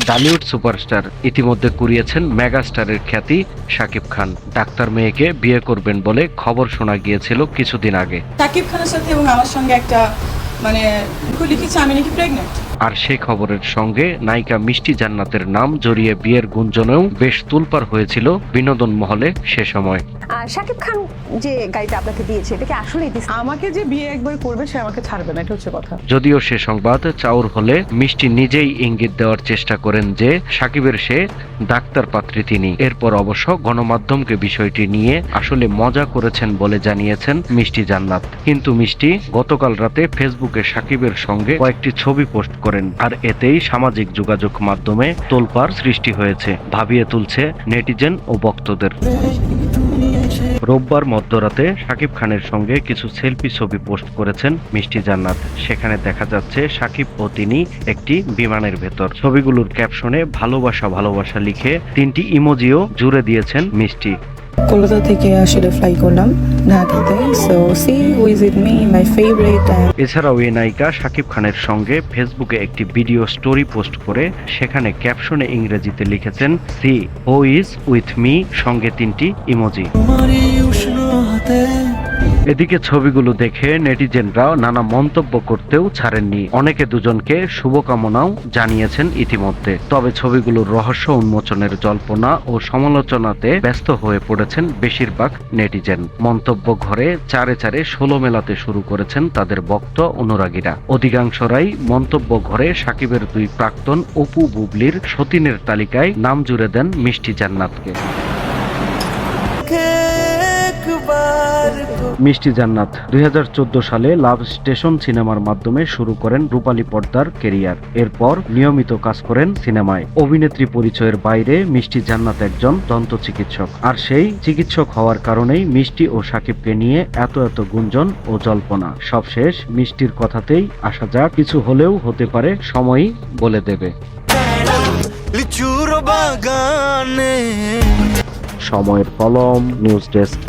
Tollywood superstar ইতিমধ্যে কুড়িয়েছেন মেগাস্টারের খ্যাতি Shakib Khan. Doctor মেয়েকে বিয়ে করবেন বলে খবর শোনা গিয়েছিল কিছুদিন আগে। শাকিব খানের সাথে এবং আমার সঙ্গে একটা লিখেছে আমি নাকি প্রেগনেন্ট। আর সেই খবরের সঙ্গে নায়িকা মিষ্টি জান্নাতের নাম জড়িয়ে বিয়ের গুঞ্জনেও বেশ তোলপাড় হয়েছিল বিনোদন মহলে সে সময়। শাকিব খান যে গাড়িটা আপনাকে দিয়েছে এটা কি আসলেই আমাকে যে বিয়ে একবার করবে সে আমাকে ছাড়বে না, এটা হচ্ছে কথা। যদিও সে সংবাদ চাউর হলে মিষ্টি নিজেই ইঙ্গিত দেওয়ার চেষ্টা করেন যে সাকিবের সে ডাক্তার পাত্রী তিনি। এরপর অবশ্য গণমাধ্যমকে বিষয়টি নিয়ে আসলে মজা করেছেন বলে জানিয়েছেন মিষ্টি জান্নাত। কিন্তু মিষ্টি গতকাল রাতে ফেসবুকে সাকিবের সঙ্গে কয়েকটি ছবি পোস্ট করেন, আর এতেই সামাজিক যোগাযোগ মাধ্যমে তোলপাড় সৃষ্টি হয়েছে, ভাবিয়ে তুলছে নেটিজেন ও ভক্তদের। রোববার মধ্যরাতে শাকিব খানের সঙ্গে কিছু সেলফি ছবি পোস্ট করেছেন মিষ্টি জান্নাত। সেখানে দেখা যাচ্ছে সাকিব ও তিনি একটি বিমানের ভেতর। ছবিগুলোর ক্যাপশনে ভালোবাসা ভালোবাসা লিখে 3টি ইমোজিও জুড়ে দিয়েছেন মিষ্টি। কলকাতা থেকে আসলে ফ্লাই করলাম ঢাকাতে। So see who is with me my favourite. এছাড়াও এই নায়িকা শাকিব খানের সঙ্গে ফেসবুকে একটি ভিডিও স্টোরি পোস্ট করে সেখানে ক্যাপশনে ইংরেজিতে লিখেছেন see who is with me সঙ্গে 3টি ইমোজি। এদিকে ছবিগুলো দেখে নেটিজেনরা নানা মন্তব্য করতেও ছাড়েননি। অনেকে দুজনকে শুভকামনাও জানিয়েছেন ইতিমধ্যে। তবে ছবিগুলোর রহস্য উন্মোচনের জল্পনা ও সমালোচনাতে ব্যস্ত হয়ে পড়েছেন বেশিরভাগ নেটিজেন। মন্তব্য ঘরে চারে চারে 16 মেলাতে শুরু করেছেন তাদের ভক্ত অনুরাগীরা। অধিকাংশরাই মন্তব্য ঘরে সাকিবের 2 প্রাক্তন অপু বুবলির সতীনের তালিকায় নাম জুড়ে দেন মিষ্টি জান্নাতকে। মিষ্টি জান্নাত 2014 সালে লাভ স্টেশন সিনেমার মাধ্যমে শুরু করেন রূপালী পর্দার কেরিয়ার। এরপর নিয়মিত কাজ করেন সিনেমায়। অভিনেত্রী পরিচয়ের বাইরে মিষ্টি জান্নাত একজন দন্ত চিকিৎসক। আর সেই চিকিৎসক হওয়ার কারণেই মিষ্টি ও সাকিবকে নিয়ে এত গুঞ্জন ও জল্পনা। সবশেষ মিষ্টির কথাতেই আসা যাক, কিছু হলেও হতে পারে, সময়ই বলে দেবে। সময়ের কলম, নিউজ ডেস্ক।